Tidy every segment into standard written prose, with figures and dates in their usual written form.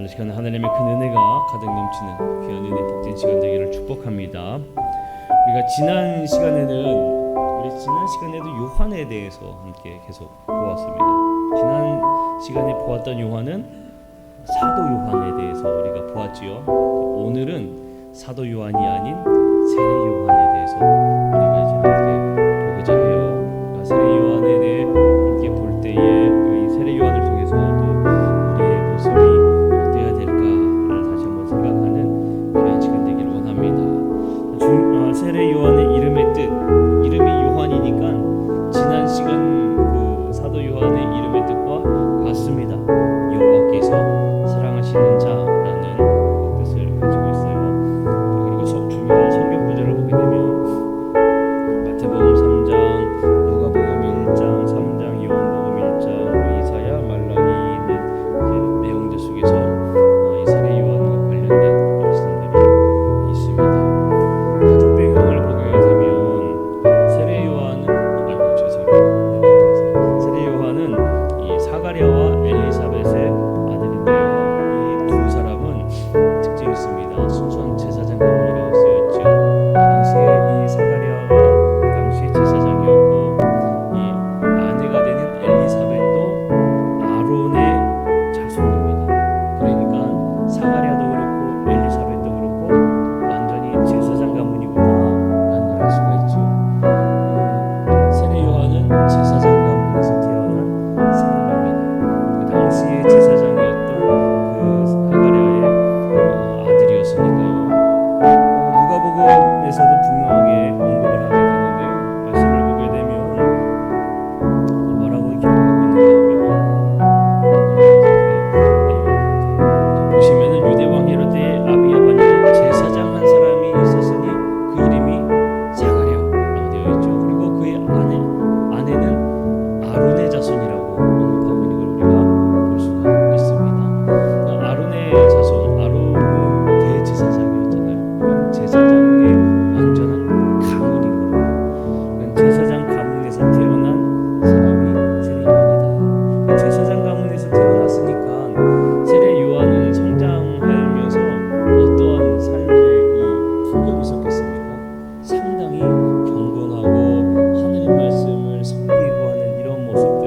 오늘 시간 하나님의 큰 은혜가 가득 넘치는 귀한 은혜 복된 시간 되기를 축복합니다. 우리가 지난 시간에도 요한에 대해서 함께 계속 보았습니다. 지난 시간에 보았던 요한은 사도 요한에 대해서 우리가 보았지요. 오늘은 사도 요한이 아닌 세례 요한에 대해서 우리가 이제 함께 보고자 해요. 세례 요한에 대해 함께 볼 때에 이 세례 요한을 통해서 또 우리의 모습이 어때야 될까를 다시 한번 생각하는 그런 시간 되기를 원합니다. 세례 요한의 이름의 뜻, 이름이 요한이니까 지난 시간 그 사도 요한의 이름의 뜻과 같습니다. 여호와께서 사랑하시는 자라는 뜻을 가지고 있어요. 그리고 중요한 성경 구절을 보게 되면 마태복음 3장, 누가복음 1장, 3장, 요한복음 1장, 이사야, 말라기 있는 내용들 속에서 이 세례 요한과 관련된 말씀들이 있습니다. 가족 배경을 보게 되면 세례 요한은 세례 요한은 이 사가랴와 엘리사벳의 아들인데요. 이 두 사람은 특징이 있습니다. 순수한 제사장 가문이라고 쓰였죠. 당시에 이 사가랴가 당시의 제사장이었고 이 아내가 되는 엘리사벳도 아론의 자손입니다. 그러니까 사가랴도 그렇고 엘리사벳도 그렇고 완전히 제사장 가문이구나라는 걸 알 수가 있죠. 세례 요한은 제사장 가문에서 태어난 사람입니다. 그 당시의 제사장이었던 그 사가랴의 아들이었으니까요. 누가복음에서도 분명하게 언급을 하게 되는데요. 말씀을 보게 되면 뭐라고 기록하고 있는가 하면 보시면은 유대 왕 헤로데의 아비야 반야에 제사장 한 사람이 있었으니 그 이름이 사가랴라고 되어 있죠. 그리고 그의 아내는 아론의 자손이라고 언급하고 있는 걸 우리가 볼 수가 있습니다. 그러니까 아론의 자손, 아론은 대제사장이었잖아요. 그건 제사장의 완전한 가문인 겁니다. 그건 제사장 가문에서 태어난 사람이 세례 요한이다. 제사장 가문에서 태어났으니까 세례 요한은 성장하면서 어떠한 삶의 이 풍경이 있었겠습니까? 상당히 경건하고 하나님 말씀을 섬기고 하는 이런 모습들,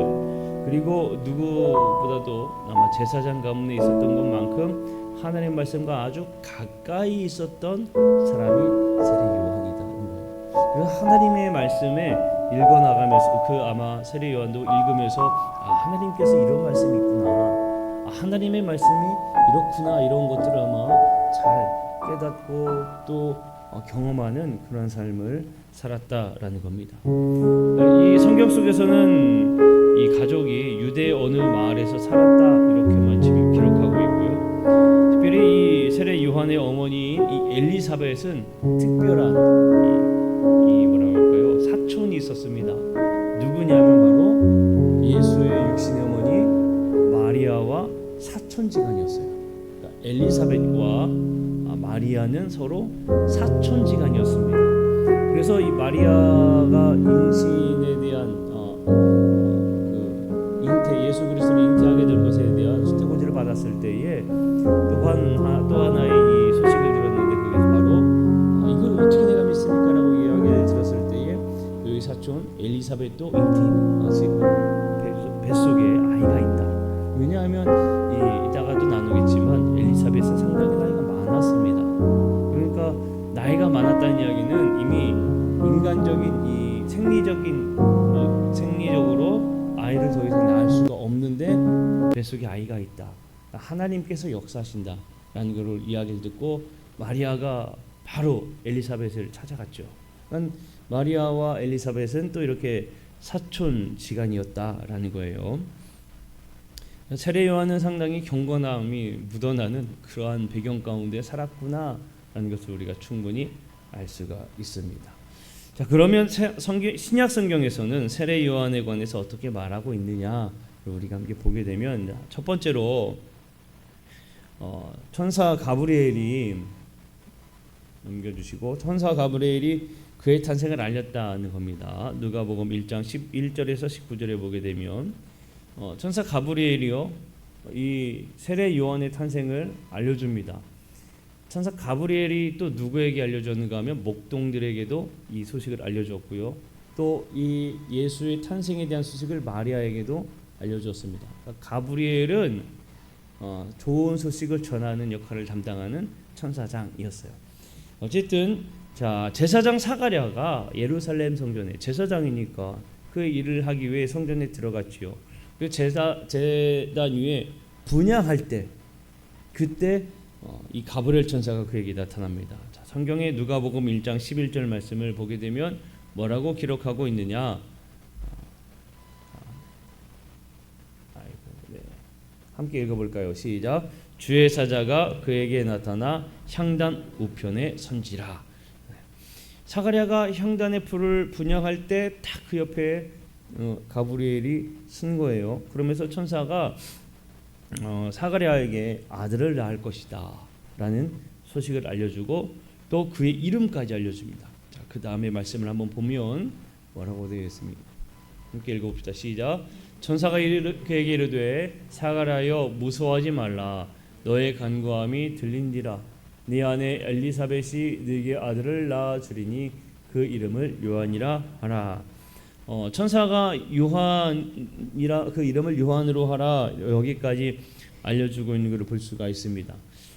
그리고 누구보다도 아마 제사장 가문에 있었던 것만큼 하나님 말씀과 아주 가까이 있었던 사람이 세례 요한이다는 거예요. 그래서 하나님의 말씀에 읽어나가면서 아마 세례 요한도 읽으면서 하나님께서 이런 말씀이 있구나, 하나님의 말씀이 이렇구나, 이런 것들을 아마 잘 깨닫고 또 경험하는 그런 삶을 살았다라는 겁니다. 이 성경 속에서는 이 가족이 유대 어느 마을에서 살았다 이렇게만 지금 기록하고 있고요. 특별히 이 세례 요한의 어머니인 이 엘리사벳은 특별한 이 뭐라고 할까요? 사촌이 있었습니다. 누구냐면 바로 예수의 육신의 어머니 마리아와 사촌지간이었어요. 그러니까 엘리사벳과 마리아는 서로 사촌지간이었습니다. 그래서 이 마리아가 임신에 대한 예수 그리스도를 잉태하게 될 것에 대한 수태고지를 받았을 때에 또 하나의 이 소식을 들었는데 그게 바로 이걸 어떻게 내가 믿습니까라고 이야기를 들었을 때에 그 사촌 엘리사벳도 잉태하시고 뱃속에 아이가 있다. 왜냐하면 이따가도 나누겠지만 엘리사벳은 상당히 나이가 많았습니다. 그러니까 나이가 많았다는 이야기는 이미 인간적인 이 생리적으로 아이를 더 이상 낳을 수가 없는데 뱃속에 아이가 있다. 하나님께서 역사하신다라는 것을 이야기를 듣고 마리아가 바로 엘리사벳을 찾아갔죠. 그러니까 마리아와 엘리사벳은 또 이렇게 사촌지간이었다라는 거예요. 세례 요한은 상당히 경건함이 묻어나는 그러한 배경 가운데 살았구나라는 것을 우리가 충분히 알 수가 있습니다. 자, 그러면 신약 성경에서는 세례 요한에 관해서 어떻게 말하고 있느냐를 우리가 함께 보게 되면 첫 번째로 천사 가브리엘이 넘겨주시고 천사 가브리엘이 그의 탄생을 알렸다는 겁니다. 누가복음 1장 11절에서 19절에 보게 되면 천사 가브리엘이요 이 세례 요한의 탄생을 알려줍니다. 천사 가브리엘이 또 누구에게 알려줬는가 하면 목동들에게도 이 소식을 알려줬고요. 또 이 예수의 탄생에 대한 소식을 마리아에게도 알려줬습니다. 그러니까 가브리엘은 좋은 소식을 전하는 역할을 담당하는 천사장이었어요. 어쨌든 자, 제사장 사가랴가 예루살렘 성전에 제사장이니까 그 일을 하기 위해 성전에 들어갔지요. 그 제단 위에 분향할 때 그때 이 가브리엘 천사가 그에게 나타납니다. 자, 성경에 누가복음 1장 11절 말씀을 보게 되면 뭐라고 기록하고 있느냐? 함께 읽어볼까요? 시작. 주의 사자가 그에게 나타나 향단 우편에 선지라. 사가랴가 향단의 풀을 분향할 때 딱 그 옆에 가브리엘이 쓴 거예요. 그러면서 천사가 사가랴에게 아들을 낳을 것이다 라는 소식을 알려주고 또 그의 이름까지 알려줍니다. 자, 그 다음에 말씀을 한번 보면 뭐라고 되어 있습니까? 함께 읽어봅시다. 시작. 천사가 그에게 이르되 사가랴여 무서워하지 말라. 너의 간구함이 들린디라. 네 아내 엘리사벳이 네게 아들을 낳아 주리니 그 이름을 요한이라 하라. 천사가 요한이라 그 이름을 요한으로 하라 여기까지 알려주고 있는 것을 볼 수가 있습니다.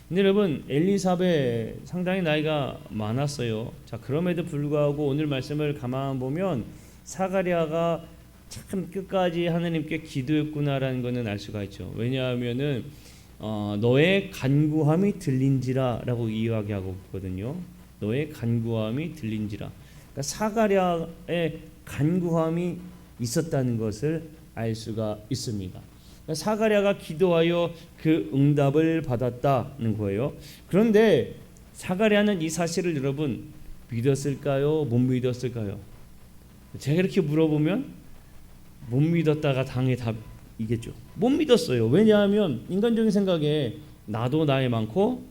근데 여러분 엘리사벳 상당히 나이가 많았어요. 자, 그럼에도 불구하고 오늘 말씀을 가만 보면 사가랴가 참 끝까지 하나님께 기도했구나라는 것은 알 수가 있죠. 왜냐하면은 너의 간구함이 들린지라라고 이야기하고 있거든요. 너의 간구함이 들린지라. 그러니까 사가랴의 간구함이 있었다는 것을 알 수가 있습니다. 그러니까 사가랴가 기도하여 그 응답을 받았다는 거예요. 그런데 사가랴는 이 사실을 여러분 믿었을까요? 못 믿었을까요? 제가 이렇게 물어보면 못 믿었다가 당의 답이겠죠. 못 믿었어요. 왜냐하면 인간적인 생각에 나도 나이 많고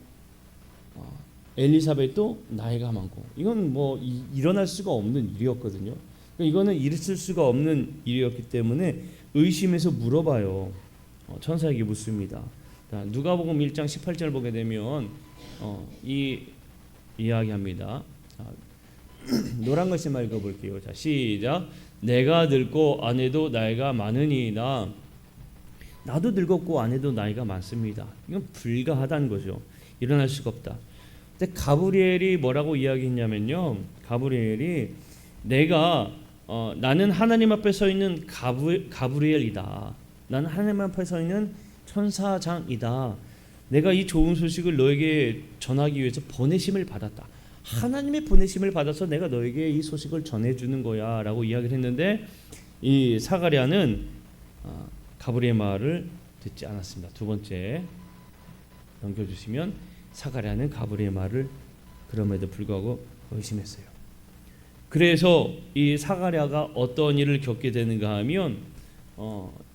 엘리사벳도 나이가 많고 이건 뭐 일어날 수가 없는 일이었거든요. 이거는 있을 수가 없는 일이었기 때문에 의심해서 물어봐요. 천사에게 묻습니다. 누가복음 1장 18절 보게 되면 이 이야기합니다. 노란 글씨만 읽어볼게요. 자, 시작. 내가 늙고 아내도 나이가 많으니이다. 나도 늙었고 아내도 나이가 많습니다. 이건 불가하다는 거죠. 일어날 수가 없다. 근데 가브리엘이 뭐라고 이야기했냐면요. 가브리엘이 내가 나는 하나님 앞에 서 있는 가브리엘이다. 나는 하나님 앞에 서 있는 천사장이다. 내가 이 좋은 소식을 너에게 전하기 위해서 보내심을 받았다. 하나님의 보내심을 받아서 내가 너에게 이 소식을 전해주는 거야 라고 이야기를 했는데 이 사가랴는 가브리엘 말을 듣지 않았습니다. 두 번째 넘겨주시면 사가랴는 가브리엘 말을 그럼에도 불구하고 의심했어요. 그래서 이 사가랴가 어떤 일을 겪게 되는가 하면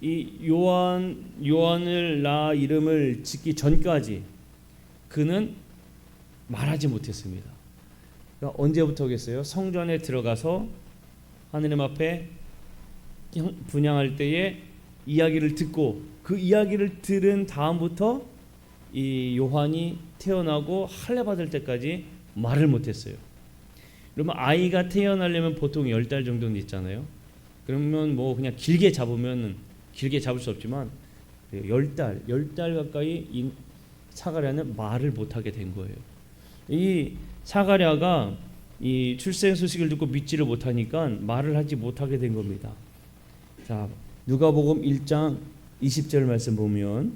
이 요한을 낳아 이름을 짓기 전까지 그는 말하지 못했습니다. 그러니까 언제부터겠어요? 성전에 들어가서 하느님 앞에 분향할 때에 이야기를 듣고 그 이야기를 들은 다음부터 이 요한이 태어나고 할례 받을 때까지 말을 못했어요. 그러면 아이가 태어나려면 보통 10달 정도는 있잖아요. 그러면 뭐 그냥 길게 잡으면 길게 잡을 수 없지만 10달 가까이 이 사가랴는 말을 못하게 된 거예요. 이 사가랴가 이 출생 소식을 듣고 믿지를 못하니까 말을 하지 못하게 된 겁니다. 자, 누가복음 1장 20절 말씀 보면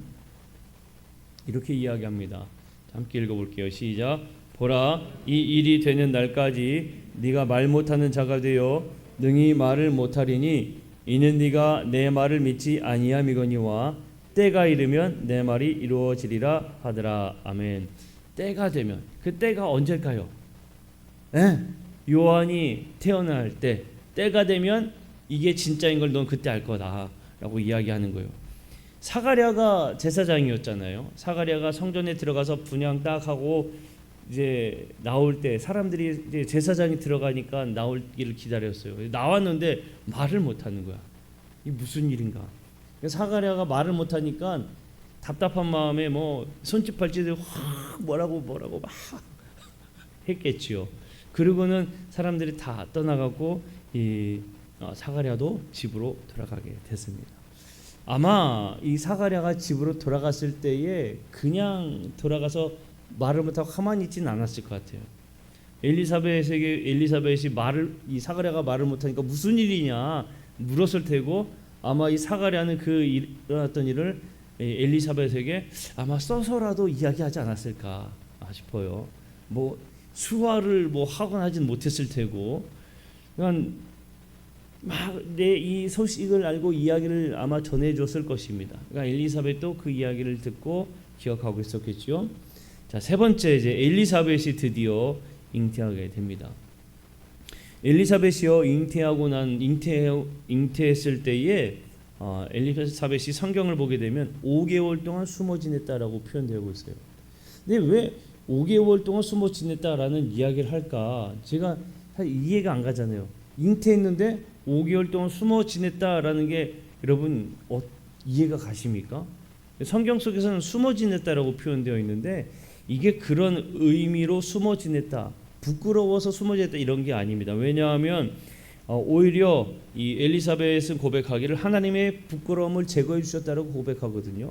이렇게 이야기합니다. 함께 읽어볼게요. 시작. 보라, 이 일이 되는 날까지 네가 말 못하는 자가 되어 능히 말을 못하리니 이는 네가 내 말을 믿지 아니함이거니와 때가 이르면 내 말이 이루어지리라 하더라. 아멘. 때가 되면 그 때가 언제일까요? 요한이 태어날 때 때가 되면 이게 진짜인 걸 넌 그때 알 거다라고 이야기하는 거예요. 사가랴가 제사장이었잖아요. 사가랴가 성전에 들어가서 분향 딱 하고 이제 나올 때 사람들이 이제 제사장이 들어가니까 나오기를 기다렸어요. 나왔는데 말을 못 하는 거야. 이 무슨 일인가? 사가랴가 말을 못 하니까 답답한 마음에 뭐 손짓발짓을 확 뭐라고 막 했겠지요. 그러고는 사람들이 다 떠나가고 이 사가랴도 집으로 돌아가게 됐습니다. 아마 이 사가랴가 집으로 돌아갔을 때에 그냥 돌아가서 말을 못하고 가만히 있지는 않았을 것 같아요. 엘리사벳이 이 사가랴가 말을 못하니까 무슨 일이냐 물었을 테고, 아마 이 사가랴는 일어났던 일을 엘리사벳에게 아마 써서라도 이야기하지 않았을까 싶어요. 뭐 수화를 하거나 하진 못했을 테고, 그러니까 막 내 이 소식을 알고 이야기를 아마 전해줬을 것입니다. 그러니까 엘리사벳도 그 이야기를 듣고 기억하고 있었겠죠. 자, 세 번째, 이제 엘리사벳이 드디어 잉태하게 됩니다. 엘리사벳이요, 잉태했을 때에 엘리사벳이 성경을 보게 되면 5개월 동안 숨어 지냈다라고 표현되고 있어요. 근데 왜 5개월 동안 숨어 지냈다라는 이야기를 할까? 제가 이해가 안 가잖아요. 잉태했는데 5개월 동안 숨어 지냈다라는 게 여러분 이해가 가십니까? 성경 속에서는 숨어 지냈다라고 표현되어 있는데 이게 그런 의미로 숨어 지냈다, 부끄러워서 숨어 지냈다 이런 게 아닙니다. 왜냐하면 오히려 이 엘리사벳은 고백하기를 하나님의 부끄러움을 제거해 주셨다라고 고백하거든요.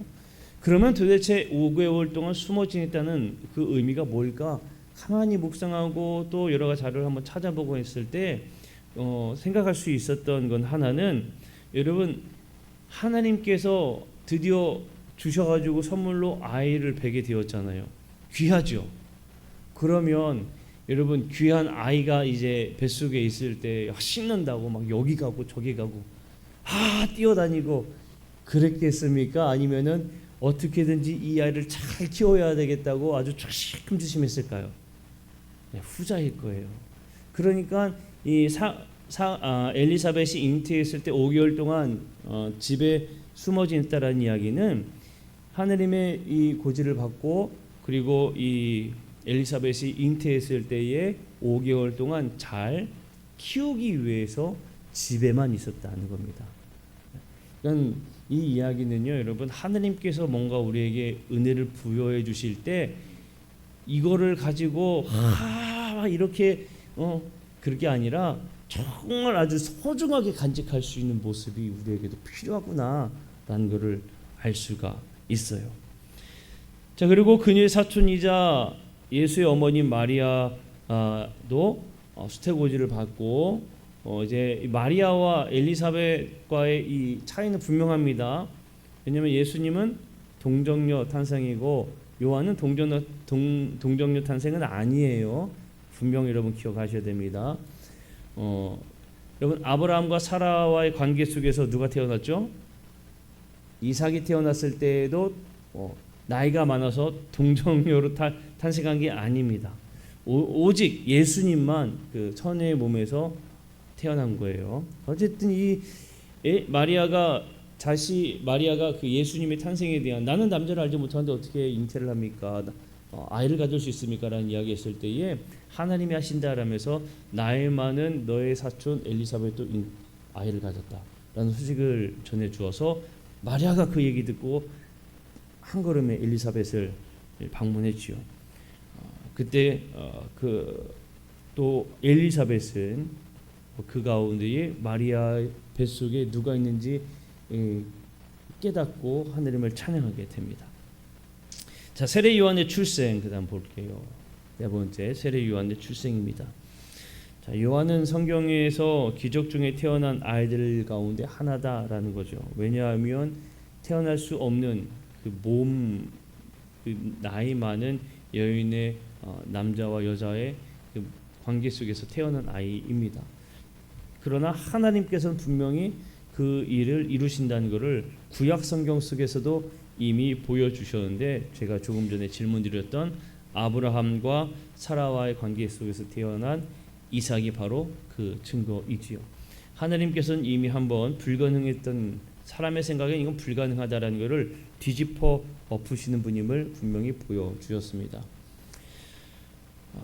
그러면 도대체 5개월 동안 숨어 지냈다는 그 의미가 뭘까? 가만히 묵상하고 또 여러 가지 자료를 한번 찾아보고 했을 때 생각할 수 있었던 건 하나는, 여러분 하나님께서 드디어 주셔가지고 선물로 아이를 베게 되었잖아요. 귀하죠. 그러면 여러분 귀한 아이가 이제 뱃속에 있을 때 씻는다고 막 여기 가고 저기 가고 뛰어다니고 그랬겠습니까? 아니면은 어떻게든지 이 아이를 잘 키워야 되겠다고 아주 조심조심했을까요? 네, 후자일 거예요. 그러니까 이 엘리사벳이 잉태했을 때 5개월 동안 집에 숨어 지냈다라는 이야기는 하느님의 이 고지를 받고, 그리고 이 엘리사벳이 잉태했을 때에 5개월 동안 잘 키우기 위해서 집에만 있었다는 겁니다. 그러니까 이 이야기는요, 여러분 하느님께서 뭔가 우리에게 은혜를 부여해 주실 때 이거를 가지고 이렇게 그게 아니라 정말 아주 소중하게 간직할 수 있는 모습이 우리에게도 필요하구나라는 것을 알 수가 있어요. 자, 그리고 그녀의 사촌이자 예수의 어머님 마리아도 수태고지를 받고 이제 마리아와 엘리사벳과의 이 차이는 분명합니다. 왜냐하면 예수님은 동정녀 탄생이고 요한은 동정녀 탄생은 아니에요. 분명히 여러분 기억하셔야 됩니다. 여러분 아브라함과 사라와의 관계 속에서 누가 태어났죠? 이삭이 태어났을 때에도 나이가 많아서 동정녀로 탄생한 게 아닙니다. 오직 예수님만 그 처녀의 몸에서 태어난 거예요. 어쨌든 이 마리아가 그 예수님의 탄생에 대한, 나는 남자를 알지 못하는데 어떻게 잉태를 합니까? 아이를 가질 수 있습니까? 라는 이야기했을 때에 하나님이 하신다라면서 나이 많은 너의 사촌 엘리사벳도 아이를 가졌다 라는 소식을 전해 주어서 마리아가 그 얘기 듣고 한 걸음에 엘리사벳을 방문했지요. 그때 또 엘리사벳은 그 가운데에 마리아의 뱃속에 누가 있는지 깨닫고 하느님을 찬양하게 됩니다. 자, 세례 요한의 출생 그다음 볼게요. 네 번째, 세례 요한의 출생입니다. 자, 요한은 성경에서 기적 중에 태어난 아이들 가운데 하나다라는 거죠. 왜냐하면 태어날 수 없는 그 나이 많은 여인의 남자와 여자의 그 관계 속에서 태어난 아이입니다. 그러나 하나님께서는 분명히 그 일을 이루신다는 것을 구약 성경 속에서도 이미 보여주셨는데, 제가 조금 전에 질문드렸던 아브라함과 사라와의 관계 속에서 태어난 이삭이 바로 그 증거이지요. 하나님께서는 이미 한번 불가능했던, 사람의 생각엔 이건 불가능하다라는 것을 뒤집어 엎으시는 분임을 분명히 보여주셨습니다.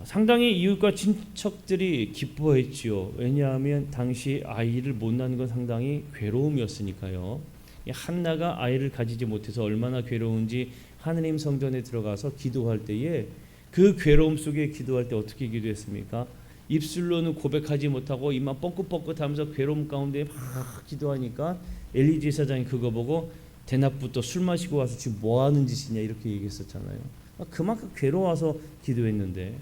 상당히 이웃과 친척들이 기뻐했지요. 왜냐하면 당시 아이를 못 낳는 건 상당히 괴로움이었으니까요. 이 한나가 아이를 가지지 못해서 얼마나 괴로운지 하느님 성전에 들어가서 기도할 때에 그 괴로움 속에 기도할 때 어떻게 기도했습니까? 입술로는 고백하지 못하고 입만 뻥긋뻥긋하면서 괴로움 가운데 막 기도하니까 엘리 제사장이 그거 보고 대낮부터 술 마시고 와서 지금 뭐 하는 짓이냐 이렇게 얘기했었잖아요. 그만큼 괴로워서 기도했는데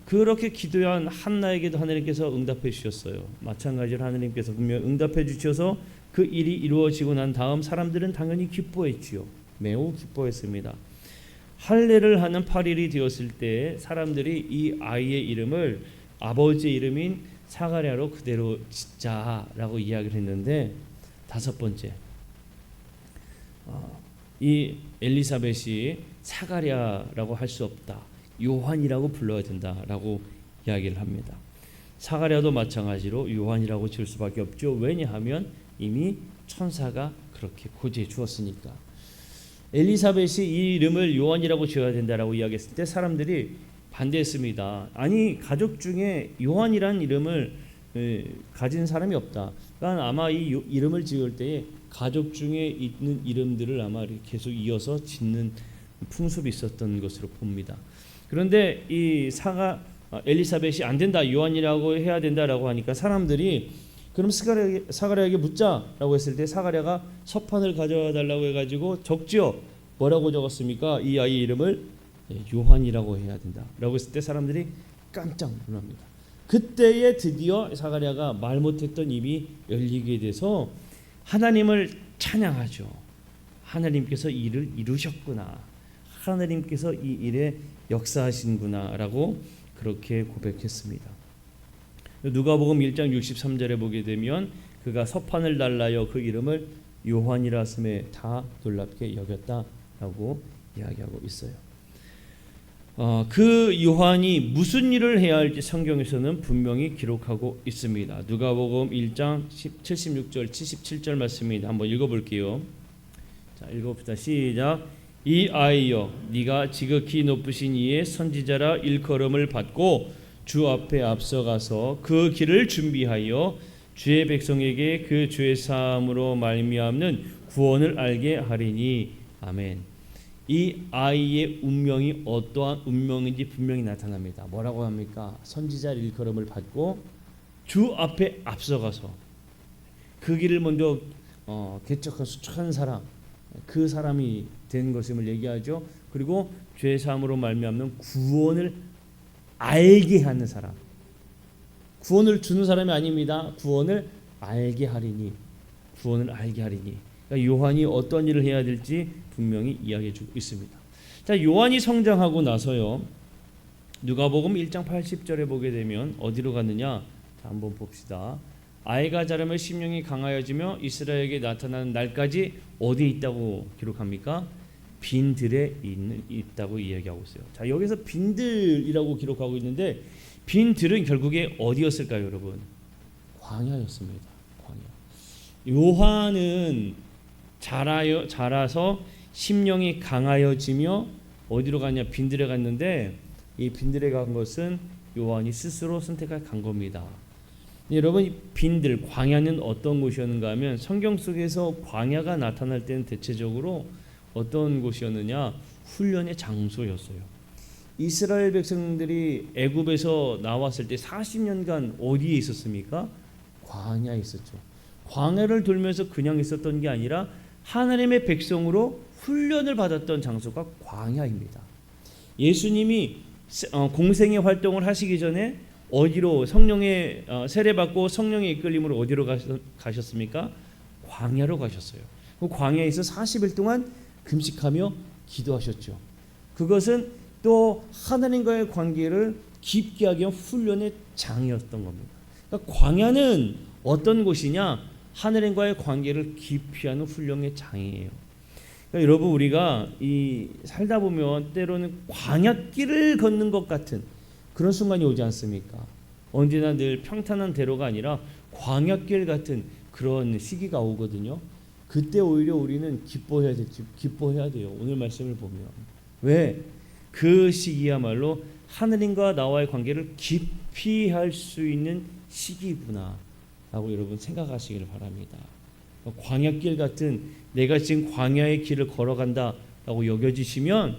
그렇게 기도한 한나에게도 하나님께서 응답해 주셨어요. 마찬가지로 하나님께서 분명 응답해 주셔서 그 일이 이루어지고 난 다음 사람들은 당연히 기뻐했지요. 매우 기뻐했습니다. 할례를 하는 8일이 되었을 때 사람들이 이 아이의 이름을 아버지의 이름인 사가랴로 그대로 짓자라고 이야기를 했는데, 다섯 번째, 이 엘리사벳이 사가랴라고 할 수 없다, 요한이라고 불러야 된다라고 이야기를 합니다. 사가랴도 마찬가지로 요한이라고 지을 수밖에 없죠. 왜냐하면 이미 천사가 그렇게 고지해 주었으니까. 엘리사벳이 이 이름을 요한이라고 지어야 된다라고 이야기했을 때 사람들이 반대했습니다. 아니, 가족 중에 요한이라는 이름을 가진 사람이 없다. 그러니까 아마 이 이름을 지을 때에 가족 중에 있는 이름들을 아마 계속 이어서 짓는 풍습이 있었던 것으로 봅니다. 그런데 이 엘리사벳이 안 된다, 요한이라고 해야 된다라고 하니까 사람들이 그럼 사가랴에게 묻자라고 했을 때 사가랴가 서판을 가져와 달라고 해가지고 적지요. 뭐라고 적었습니까? 이 아이 이름을 요한이라고 해야 된다라고 했을 때 사람들이 깜짝 놀랍니다. 그때에 드디어 사가랴가 말 못했던 입이 열리게 돼서 하나님을 찬양하죠. 하나님께서 이 일을 이루셨구나, 하나님께서 이 일에 역사하신구나라고 그렇게 고백했습니다. 누가복음 1장 63절에 보게 되면 그가 서판을 달라여 그 이름을 요한이라 함에 다 놀랍게 여겼다라고 이야기하고 있어요. 그 요한이 무슨 일을 해야 할지 성경에서는 분명히 기록하고 있습니다. 누가복음 1장 76절 77절 말씀입니다. 한번 읽어볼게요. 자, 읽어봅시다. 시작. 이 아이여, 네가 지극히 높으신 이의 선지자라 일컬음을 받고 주 앞에 앞서가서 그 길을 준비하여 주의 백성에게 그 죄 사함으로 말미암는 구원을 알게 하리니. 아멘. 이 아이의 운명이 어떠한 운명인지 분명히 나타납니다. 뭐라고 합니까? 선지자 일컬음을 받고 주 앞에 앞서가서 그 길을 먼저 개척한 수척한 사람, 그 사람이 된 것임을 얘기하죠. 그리고 죄 사함으로 말미암는 구원을 알게 하는 사람, 구원을 주는 사람이 아닙니다. 구원을 알게 하리니, 구원을 알게 하리니. 그러니까 요한이 어떤 일을 해야 될지 분명히 이야기해주고 있습니다. 자, 요한이 성장하고 나서요, 누가복음 1장 80절에 보게 되면 어디로 갔느냐? 자, 한번 봅시다. 아이가 자라며 심령이 강하여지며 이스라엘에게 나타나는 날까지 어디에 있다고 기록합니까? 빈들에 있다고 이야기하고 있어요. 자, 여기서 빈들이라고 기록하고 있는데 빈들은 결국에 어디였을까요, 여러분? 광야였습니다. 광야. 요한은 자라서 심령이 강하여지며 어디로 갔냐? 빈들에 갔는데 이 빈들에 간 것은 요한이 스스로 선택해 간 겁니다. 여러분, 빈들, 광야는 어떤 곳이었는가 하면 성경 속에서 광야가 나타날 때는 대체적으로 어떤 곳이었느냐? 훈련의 장소였어요. 이스라엘 백성들이 애굽에서 나왔을 때 40년간 어디에 있었습니까? 광야에 있었죠. 광야를 돌면서 그냥 있었던 게 아니라 하나님의 백성으로 훈련을 받았던 장소가 광야입니다. 예수님이 공생의 활동을 하시기 전에 어디로 성령의 세례받고 성령의 이끌림으로 어디로 가셨습니까? 광야로 가셨어요. 그 광야에서 40일 동안 금식하며 기도하셨죠. 그것은 또 하나님과의 관계를 깊게 하기 위한 훈련의 장이었던 겁니다. 그러니까 광야는 어떤 곳이냐? 하나님과의 관계를 깊이 하는 훈련의 장이에요. 그러니까 여러분, 우리가 살다 보면 때로는 광야길을 걷는 것 같은 그런 순간이 오지 않습니까? 언제나 늘 평탄한 대로가 아니라 광야길 같은 그런 시기가 오거든요. 그때 오히려 우리는 기뻐해야 돼요. 오늘 말씀을 보면. 왜? 그 시기야말로 하느님과 나와의 관계를 깊이 할 수 있는 시기구나 라고 여러분 생각하시길 바랍니다. 광야길 같은 내가 지금 광야의 길을 걸어간다라고 여겨지시면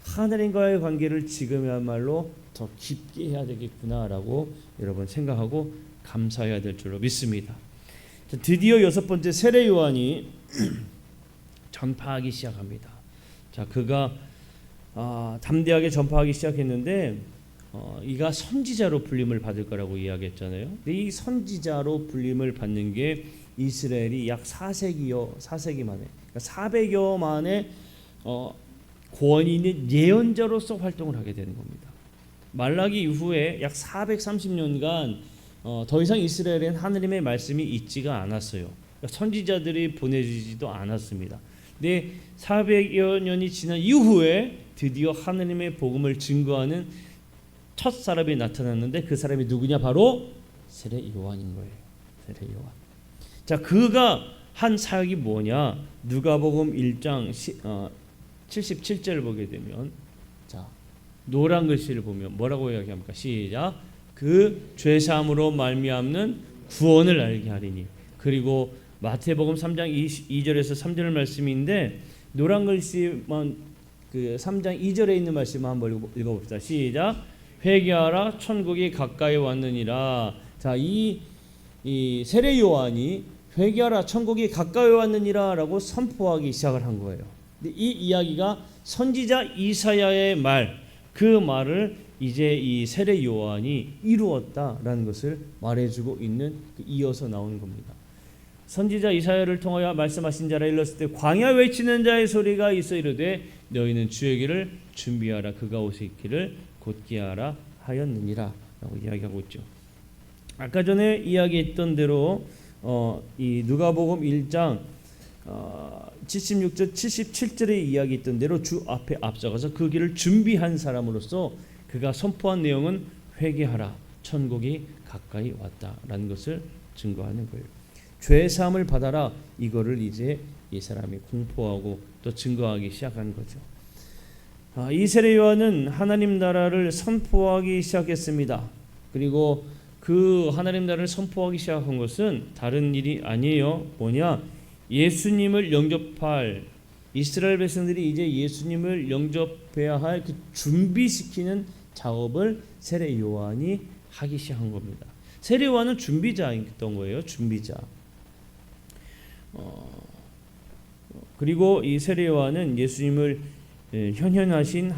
하나님과의 관계를 지금이야말로 더 깊게 해야 되겠구나라고 여러분 생각하고 감사해야 될 줄로 믿습니다. 드디어 여섯 번째 세례 요한이 전파하기 시작합니다. 자, 그가 담대하게 전파하기 시작했는데 이가 선지자로 불림을 받을 거라고 이야기했잖아요. 근데 이 선지자로 불림을 받는 게 이스라엘이 약 4세기 만에, 그러니까 400여 만에 권위 있는 예언자로서 활동을 하게 되는 겁니다. 말라기 이후에 약 430년간 더 이상 이스라엘엔 하느님의 말씀이 있지가 않았어요. 그러니까 선지자들이 보내지도 않았습니다. 근데 400여 년이 지난 이후에 드디어 하느님의 복음을 증거하는 첫 사람이 나타났는데 그 사람이 누구냐? 바로 세례 요한인 거예요. 세례 요한. 자, 그가 한 사역이 뭐냐? 누가복음 1장 77절을 보게 되면, 자, 노란 글씨를 보면 뭐라고 이야기합니까? 시작. 그 죄사함으로 말미암는 구원을 알게 하리니. 그리고 마태복음 3장 2절에서 3절 말씀인데 노란 글씨만 그 3장 2절에 있는 말씀 한번 읽어봅시다. 시작. 회개하라, 천국이 가까이 왔느니라. 자, 이 세례 요한이 회개하라, 천국이 가까이 왔느니라라고 선포하기 시작을 한 거예요. 근데 이 이야기가 선지자 이사야의 말, 그 말을 이제 이 세례 요한이 이루었다라는 것을 말해주고 있는, 이어서 나오는 겁니다. 선지자 이사야를 통하여 말씀하신 자라 일렀을 때 광야 외치는 자의 소리가 있어 이르되 너희는 주의 길을 준비하라, 그가 오실 길을 곧게 하라 하였느니라 라고 이야기하고 있죠. 아까 전에 이야기했던 대로 이 누가복음 1장 76절 77절에 이야기했던 대로 주 앞에 앞서가서 그 길을 준비한 사람으로서 그가 선포한 내용은 회개하라, 천국이 가까이 왔다라는 것을 증거하는 거예요. 죄 사함을 받아라, 이거를 이제 이 사람이 공포하고 또 증거하기 시작한 거죠. 이 세례 요한은 하나님 나라를 선포하기 시작했습니다. 그리고 그 하나님 나라를 선포하기 시작한 것은 다른 일이 아니에요. 뭐냐? 예수님을 영접할 이스라엘 백성들이 이제 예수님을 영접해야 할 그 준비시키는 작업을 세례 요한이 하기 시작한 겁니다. 세례 요한은 준비자였던 거예요. 준비자. 그리고 이 세례 요한은 예수님을 현현하신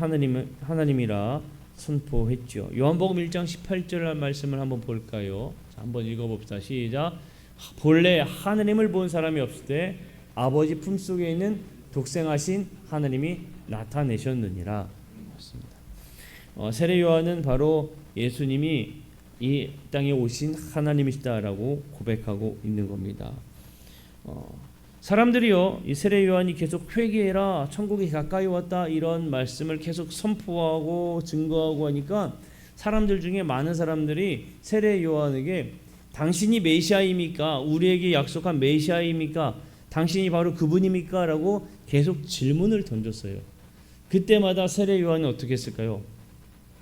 하나님이라 선포했죠. 요한복음 1장 18절 말씀을 한번 볼까요? 자, 한번 읽어봅시다. 시작. 본래 하나님을 본 사람이 없을 때 아버지 품속에 있는 독생하신 하나님이 나타내셨느니라. 맞습니다. 세례 요한은 바로 예수님이 이 땅에 오신 하나님이시다라고 고백하고 있는 겁니다. 사람들이요, 이 세례 요한이 계속 회개해라, 천국이 가까이 왔다, 이런 말씀을 계속 선포하고 증거하고 하니까 사람들 중에 많은 사람들이 세례 요한에게 당신이 메시아입니까? 우리에게 약속한 메시아입니까? 당신이 바로 그분입니까? 라고 계속 질문을 던졌어요. 그때마다 세례 요한은 어떻게 했을까요?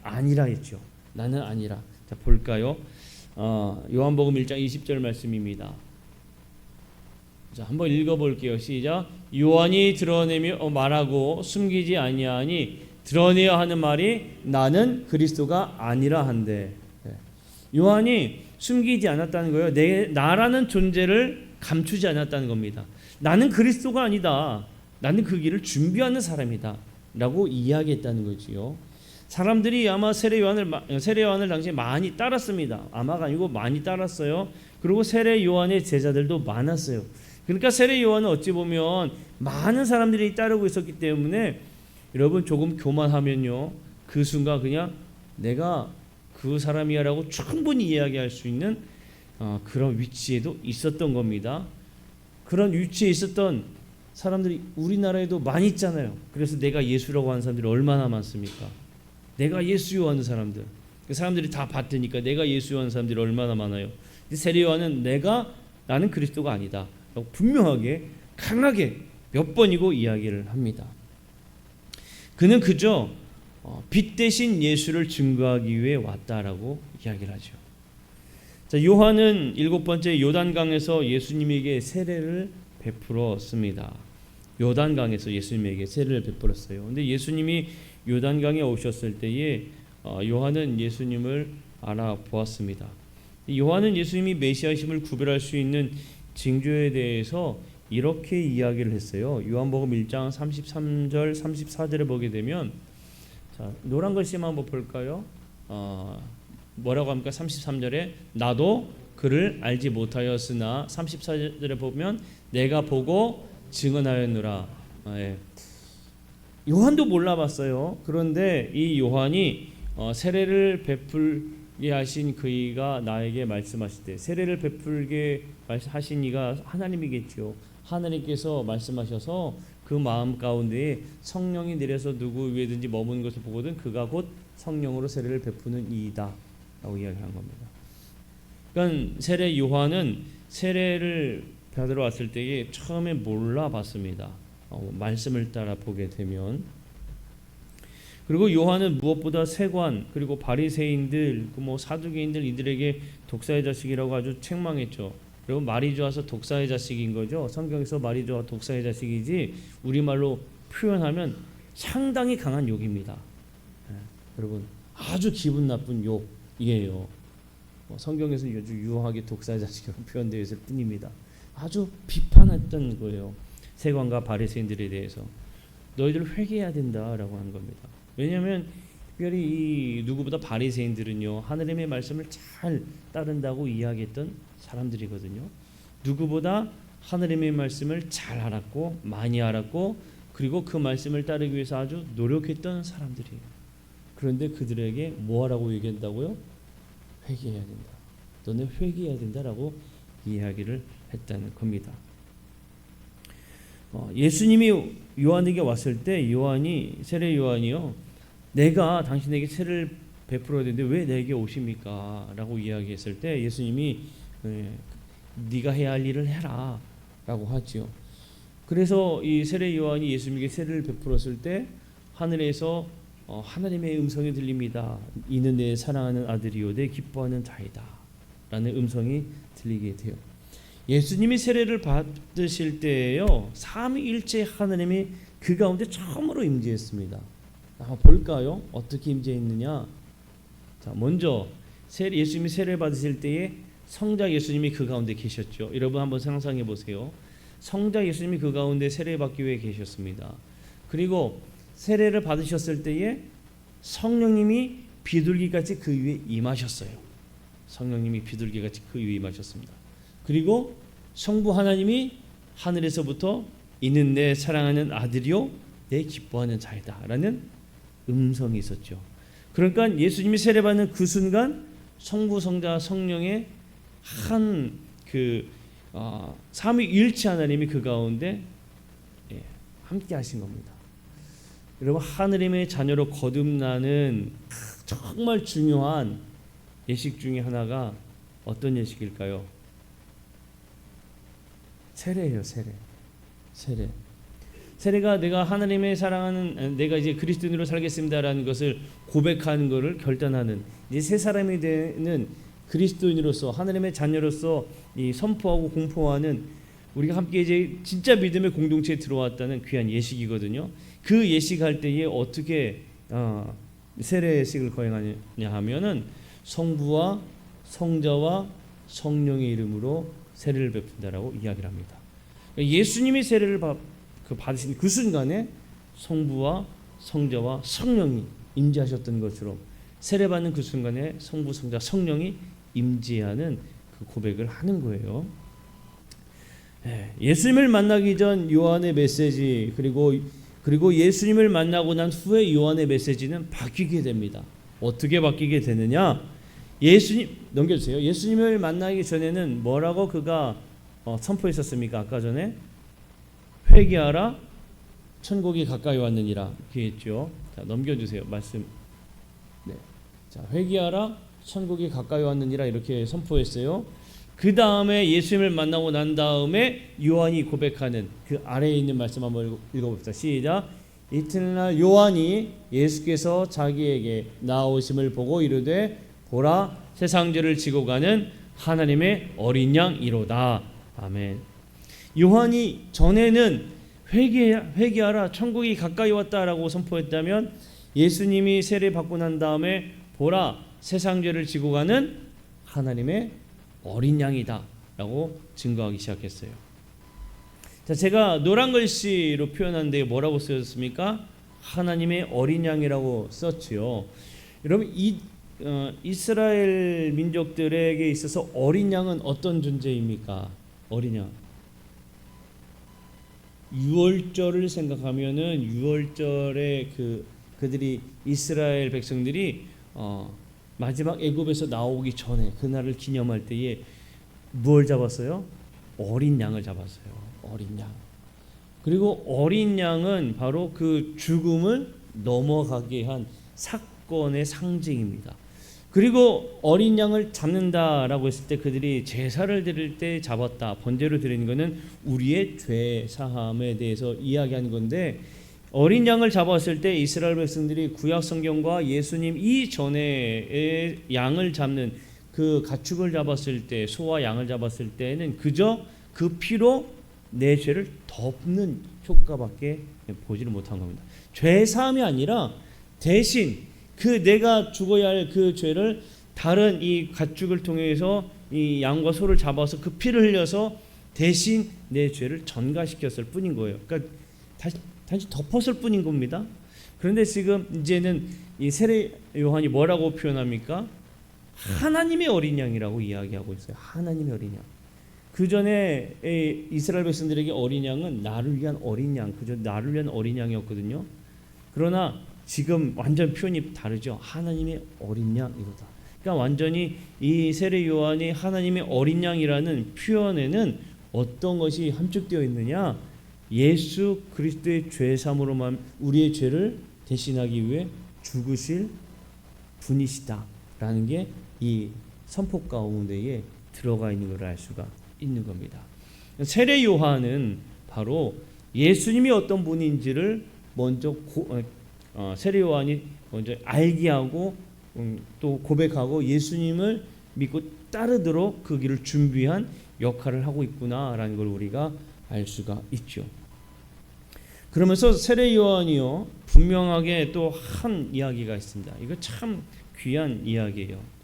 아니라 했죠. 나는 아니라. 자, 볼까요? 요한복음 1장 20절 말씀입니다. 자, 한번 읽어볼게요. 시작. 요한이 드러내며 말하고 숨기지 아니하니 드러내야 하는 말이 나는 그리스도가 아니라 한데. 요한이 숨기지 않았다는 거예요. 나라는 존재를 감추지 않았다는 겁니다. 나는 그리스도가 아니다. 나는 그 길을 준비하는 사람이다 라고 이야기했다는 거지요. 사람들이 아마 세례 요한을 당시에 많이 따랐습니다. 아마가 아니고 많이 따랐어요. 그리고 세례 요한의 제자들도 많았어요. 그러니까 세례 요한은 어찌 보면 많은 사람들이 따르고 있었기 때문에 여러분 조금 교만하면요, 그 순간 그냥 내가 그 사람이야라고 충분히 이야기할 수 있는 그런 위치에도 있었던 겁니다. 그런 위치에 있었던 사람들이 우리나라에도 많이 있잖아요. 그래서 내가 예수라고 하는 사람들이 얼마나 많습니까? 내가 예수요 하는 사람들, 그 사람들이 다 받으니까 내가 예수요 하는 사람들이 얼마나 많아요. 세례 요한은 나는 그리스도가 아니다 라고 분명하게 강하게 몇 번이고 이야기를 합니다. 그는 그저 빛 대신 예수를 증거하기 위해 왔다라고 이야기를 하죠. 자, 요한은 7번째 요단강에서 예수님에게 세례를 베풀었습니다. 요단강에서 예수님에게 세례를 베풀었어요. 근데 예수님이 요단강에 오셨을 때에 요한은 예수님을 알아보았습니다. 요한은 예수님이 메시아심을 구별할 수 있는 징조에 대해서 이렇게 이야기를 했어요. 요한복음 1장 33절 34절에 보게 되면, 자, 노란 글씨만 한번 볼까요? 뭐라고 합니까? 33절에 나도 그를 알지 못하였으나 34절에 보면 내가 보고 증언하였노라. 예. 요한도 몰라봤어요. 그런데 이 요한이 세례를 베풀게 하신 그이가 나에게 말씀하실 때, 세례를 베풀게 하신 이가 하나님이겠죠. 하나님께서 말씀하셔서 그 마음 가운데에 성령이 내려서 누구 위에든지 머무는 것을 보거든 그가 곧 성령으로 세례를 베푸는 이이다 라고 이야기한 겁니다. 그러니까 세례 요한은 세례를 받으러 왔을 때에 처음에 몰라봤습니다. 말씀을 따라 보게 되면. 그리고 요한은 무엇보다 세관 그리고 바리새인들 사두개인들 이들에게 독사의 자식이라고 아주 책망했죠. 그리고 말이 좋아서 독사의 자식인 거죠. 성경에서 말이 좋아 독사의 자식이지 우리말로 표현하면 상당히 강한 욕입니다. 여러분 아주 기분 나쁜 욕이에요. 성경에서 아주 유하게 독사의 자식이라고 표현되어 있을 뿐입니다. 아주 비판했던 거예요. 세관과 바리새인들에 대해서 너희들 회개해야 된다라고 하는 겁니다. 왜냐하면 특별히 이 누구보다 바리새인들은요 하느님의 말씀을 잘 따른다고 이야기했던 사람들이거든요. 누구보다 하느님의 말씀을 잘 알았고 많이 알았고 그리고 그 말씀을 따르기 위해서 아주 노력했던 사람들이에요. 그런데 그들에게 뭐하라고 얘기한다고요? 회개해야 된다. 너네 회개해야 된다라고 이야기를 했다는 겁니다. 예수님이 요한에게 왔을 때 세례 요한이요 내가 당신에게 세례를 베풀어야 되는데 왜 내게 오십니까? 라고 이야기했을 때 예수님이 네가 해야 할 일을 해라 라고 하지요. 그래서 이 세례 요한이 예수님에게 세례를 베풀었을 때 하늘에서 하나님의 음성이 들립니다. 이는 내 사랑하는 아들이요 내 기뻐하는 자이다 라는 음성이 들리게 돼요. 예수님이 세례를 받으실 때에요 삼위일체 하나님이 그 가운데 처음으로 임재했습니다. 볼까요? 어떻게 임재했느냐? 자, 먼저 예수님이 세례를 받으실 때에 성자 예수님이 그 가운데 계셨죠. 여러분 한번 상상해 보세요. 성자 예수님이 그 가운데 세례 받기 위해 계셨습니다. 그리고 세례를 받으셨을 때에 성령님이 비둘기같이 그 위에 임하셨어요. 성령님이 비둘기같이 그 위에 임하셨습니다. 그리고 성부 하나님이 하늘에서부터 이는 내 사랑하는 아들이요 내 기뻐하는 자이다 라는 음성이 있었죠. 그러니까 예수님이 세례받는 그 순간 성부 성자 성령의 한 삼위일체 하나님이 그 가운데 함께 하신 겁니다. 여러분 하느님의 자녀로 거듭나는 정말 중요한 예식 중에 하나가 어떤 예식일까요? 세례예요. 세례가 내가 하나님의 사랑하는 내가 이제 그리스도인으로 살겠습니다라는 것을 고백하는 것을 결단하는 이제 새 사람이 되는 그리스도인으로서 하나님의 자녀로서 이 선포하고 공포하는 우리가 함께 이제 진짜 믿음의 공동체에 들어왔다는 귀한 예식이거든요. 그 예식할 때에 어떻게 세례 예식을 거행하냐 하면은 성부와 성자와 성령의 이름으로 세례를 베푼다라고 이야기를 합니다. 예수님이 세례를 받으신 그 순간에 성부와 성자와 성령이 임재하셨던 것처럼 세례받는 그 순간에 성부, 성자, 성령이 임재하는 그 고백을 하는 거예요. 예수님을 만나기 전 요한의 메시지 그리고 예수님을 만나고 난 후에 요한의 메시지는 바뀌게 됩니다. 어떻게 바뀌게 되느냐? 넘겨주세요. 예수님을 만나기 전에는 뭐라고 그가 선포했었습니까? 아까 전에 회개하라 천국이 가까이 왔느니라 이렇게 했죠. 자, 넘겨주세요. 말씀. 네. 자, 회개하라 천국이 가까이 왔느니라 이렇게 선포했어요. 그 다음에 예수님을 만나고 난 다음에 요한이 고백하는 그 아래에 있는 말씀 한번 읽어봅시다. 시작. 이튿날 요한이 예수께서 자기에게 나오심을 보고 이르되 보라 세상 죄를 지고 가는 하나님의 어린 양이로다. 아멘. 요한이 전에는 회개하라, 천국이 가까이 왔다라고 선포했다면, 예수님이 세례 받고 난 다음에 보라, 세상 죄를 지고 가는 하나님의 어린 양이다라고 증거하기 시작했어요. 자, 제가 노란 글씨로 표현한데 뭐라고 쓰였습니까? 하나님의 어린 양이라고 썼지요. 여러분, 이스라엘 민족들에게 있어서 어린 양은 어떤 존재입니까? 어린 양. 유월절을 생각하면은 유월절에 그들이 이스라엘 백성들이 마지막 애굽에서 나오기 전에 그날을 기념할 때에 무엇을 잡았어요? 어린 양을 잡았어요. 어린 양. 그리고 어린 양은 바로 그 죽음을 넘어가게 한 사건의 상징입니다. 그리고 어린 양을 잡는다라고 했을 때 그들이 제사를 드릴 때 잡았다. 번제로 드리는 것은 우리의 죄 사함에 대해서 이야기하는 건데, 어린 양을 잡았을 때 이스라엘 백성들이 구약 성경과 예수님 이전에 양을 잡는 그 가축을 잡았을 때, 소와 양을 잡았을 때는 그저 그 피로 내 죄를 덮는 효과밖에 보지를 못한 겁니다. 죄 사함이 아니라 대신 그 내가 죽어야 할 그 죄를 다른 이 가축을 통해서 이 양과 소를 잡아서 그 피를 흘려서 대신 내 죄를 전가시켰을 뿐인 거예요. 그러니까 단지 덮었을 뿐인 겁니다. 그런데 지금 이제는 이 세례 요한이 뭐라고 표현합니까? 하나님의 어린 양이라고 이야기하고 있어요. 하나님의 어린 양. 그 전에 이스라엘 백성들에게 어린 양은 나를 위한 어린 양, 그저 나를 위한 어린 양이었거든요. 그러나 지금 완전 표현이 다르죠. 하나님의 어린 양이로다. 그러니까 완전히 이 세례 요한이 하나님의 어린 양이라는 표현에는 어떤 것이 함축되어 있느냐? 예수 그리스도의 죄 사함으로만 우리의 죄를 대신하기 위해 죽으실 분이시다라는 게 이 선포 가운데에 들어가 있는 걸 알 수가 있는 겁니다. 세례 요한은 바로 예수님이 어떤 분인지를 먼저 세례 요한이 먼저 알게 하고 또 고백하고 예수님을 믿고 따르도록 그 길을 준비한 역할을 하고 있구나라는 걸 우리가 알 수가 있죠. 그러면서 세례 요한이요 분명하게 또 한 이야기가 있습니다. 이거 참 귀한 이야기예요.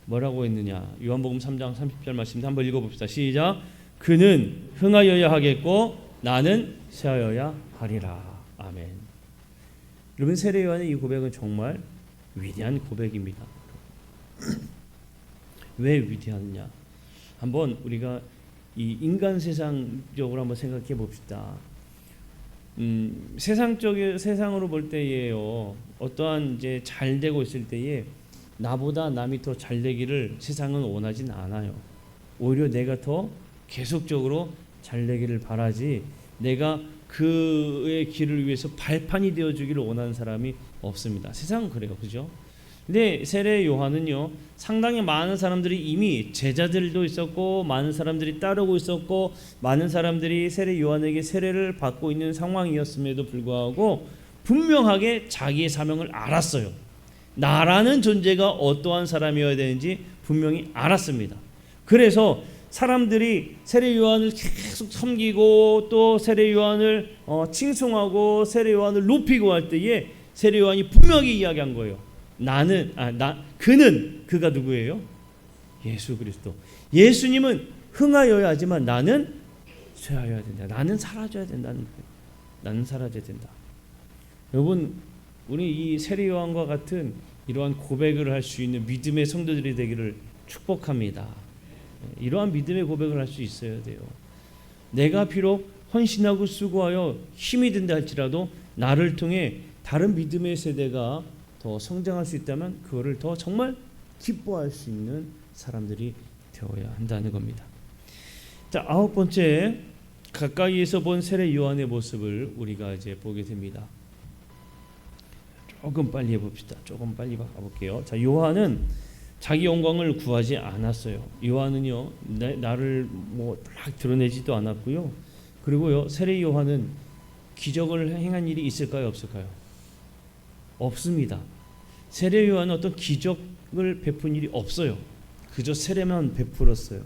뭐라고 했느냐? 요한복음 3장 30절 말씀 한번 읽어봅시다. 시작. 그는 흥하여야 하겠고 나는 쇠하여야 하리라. 아멘. 여러분, 세례 요한의 이 고백은 정말 위대한 고백입니다. 왜 위대하느냐? 한번 우리가 이 인간 세상적으로 한번 생각해 봅시다. 세상으로 볼 때에요. 어떠한 이제 잘 되고 있을 때에 나보다 남이 더 잘 되기를 세상은 원하진 않아요. 오히려 내가 더 계속적으로 잘 되기를 바라지, 내가 그의 길을 위해서 발판이 되어주기를 원하는 사람이 없습니다. 세상은 그래요, 그죠? 근데 세례 요한은요, 상당히 많은 사람들이 이미 제자들도 있었고 많은 사람들이 따르고 있었고 많은 사람들이 세례 요한에게 세례를 받고 있는 상황이었음에도 불구하고 분명하게 자기의 사명을 알았어요. 나라는 존재가 어떠한 사람이어야 되는지 분명히 알았습니다. 그래서 사람들이 세례 요한을 계속 섬기고 또 세례 요한을 칭송하고 세례 요한을 높이고 할 때에 세례 요한이 분명히 이야기한 거예요. 그가 누구예요? 예수 그리스도. 예수님은 흥하여야 하지만 나는 쇠하여야 된다. 나는 사라져야 된다는 거예요. 나는 사라져야 된다. 여러분, 우리 이 세례 요한과 같은 이러한 고백을 할 수 있는 믿음의 성도들이 되기를 축복합니다. 이러한 믿음의 고백을 할 수 있어야 돼요. 내가 비록 헌신하고 수고하여 힘이 든다 할지라도 나를 통해 다른 믿음의 세대가 더 성장할 수 있다면 그거를 더 정말 기뻐할 수 있는 사람들이 되어야 한다는 겁니다. 자, 9번째, 가까이에서 본 세례 요한의 모습을 우리가 이제 보게 됩니다. 조금 빨리 해봅시다. 조금 빨리 가볼게요. 자, 요한은 자기 영광을 구하지 않았어요. 요한은요, 나를 막 드러내지도 않았고요. 그리고요, 세례 요한은 기적을 행한 일이 있을까요, 없을까요? 없습니다. 세례 요한은 어떤 기적을 베푼 일이 없어요. 그저 세례만 베풀었어요.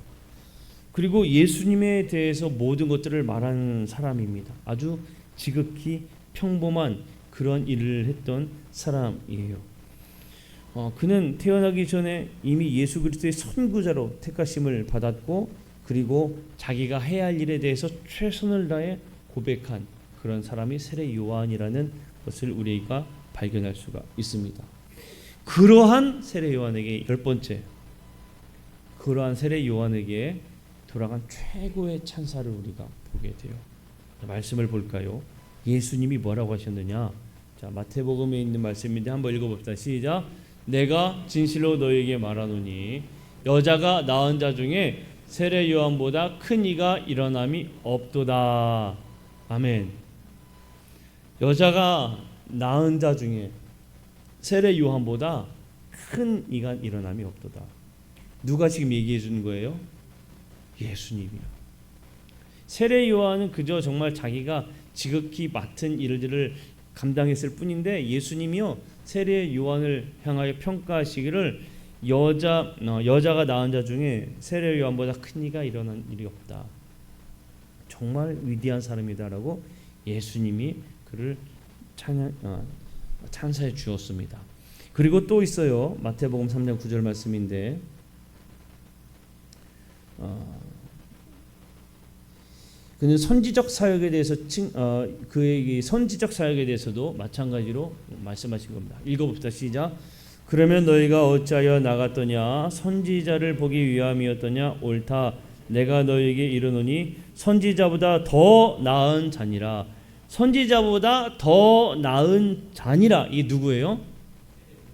그리고 예수님에 대해서 모든 것들을 말하는 사람입니다. 아주 지극히 평범한 그런 일을 했던 사람이에요. 그는 태어나기 전에 이미 예수 그리스도의 선구자로 택하심을 받았고, 그리고 자기가 해야 할 일에 대해서 최선을 다해 고백한 그런 사람이 세례 요한이라는 것을 우리가 발견할 수가 있습니다. 그러한 세례 요한에게 그러한 세례 요한에게 돌아간 최고의 찬사를 우리가 보게 돼요. 말씀을 볼까요? 예수님이 뭐라고 하셨느냐? 자, 마태복음에 있는 말씀인데 한번 읽어봅시다. 시작. 내가 진실로 너에게 말하노니 여자가 낳은 자 중에 세례 요한보다 큰 이가 일어남이 없도다. 아멘. 여자가 낳은 자 중에 세례 요한보다 큰 이가 일어남이 없도다. 누가 지금 얘기해 주는 거예요? 예수님이요. 세례 요한은 그저 정말 자기가 지극히 맡은 일들을 감당했을 뿐인데, 예수님이요 세례 요한을 향하여 평가하시기를 여자가 낳은 자 중에 세례 요한보다 큰 이가 일어난 일이 없다. 정말 위대한 사람이다라고 예수님이 그를 찬사해 주었습니다. 그리고 또 있어요. 마태복음 3장 9절 말씀인데, 그는 선지적 사역에 대해서 그의 선지적 사역에 대해서도 마찬가지로 말씀하신 겁니다. 읽어봅시다. 시작. 그러면 너희가 어찌하여 나갔더냐? 선지자를 보기 위함이었더냐? 옳다. 내가 너희에게 이르노니 선지자보다 더 나은 자니라. 선지자보다 더 나은 자니라. 이게 누구예요?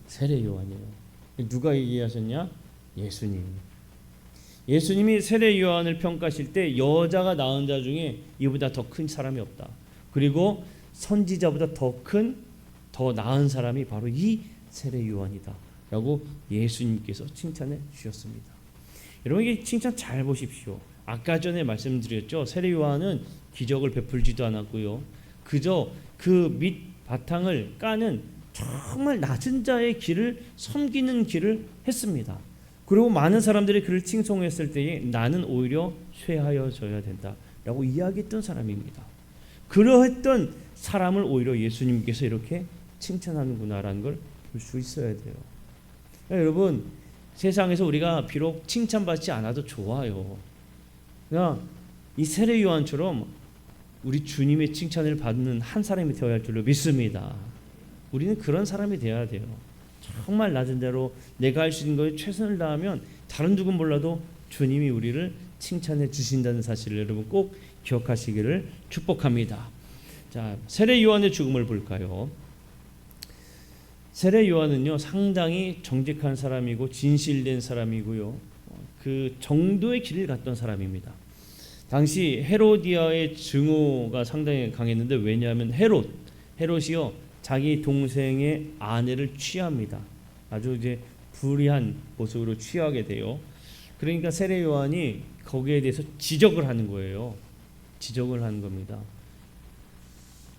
세례 요한이에요. 누가 얘기하셨냐? 예수님. 예수님이 세례 요한을 평가하실 때 여자가 낳은 자 중에 이보다 더 큰 사람이 없다. 그리고 선지자보다 더 나은 사람이 바로 이 세례 요한이다 라고 예수님께서 칭찬해 주셨습니다. 여러분, 이게 칭찬 잘 보십시오. 아까 전에 말씀드렸죠. 세례 요한은 기적을 베풀지도 않았고요, 그저 그 밑 바탕을 까는 정말 낮은 자의 길을 섬기는 길을 했습니다. 그리고 많은 사람들이 그를 칭송했을 때에 나는 오히려 쇠하여져야 된다라고 이야기했던 사람입니다. 그러했던 사람을 오히려 예수님께서 이렇게 칭찬하는구나라는 걸 볼 수 있어야 돼요. 여러분, 세상에서 우리가 비록 칭찬받지 않아도 좋아요. 그냥 이 세례 요한처럼 우리 주님의 칭찬을 받는 한 사람이 되어야 할 줄로 믿습니다. 우리는 그런 사람이 되어야 돼요. 정말 낮은 대로 내가 할 수 있는 것에 최선을 다하면 다른 누군 몰라도 주님이 우리를 칭찬해 주신다는 사실을 여러분 꼭 기억하시기를 축복합니다. 자, 세례 요한의 죽음을 볼까요? 세례 요한은요 상당히 정직한 사람이고 진실된 사람이고요, 그 정도의 길을 갔던 사람입니다. 당시 헤로디아의 증오가 상당히 강했는데, 왜냐하면 헤롯이요 자기 동생의 아내를 취합니다. 아주 이제 불의한 모습으로 취하게 돼요. 그러니까 세례 요한이 거기에 대해서 지적을 하는 거예요. 지적을 하는 겁니다.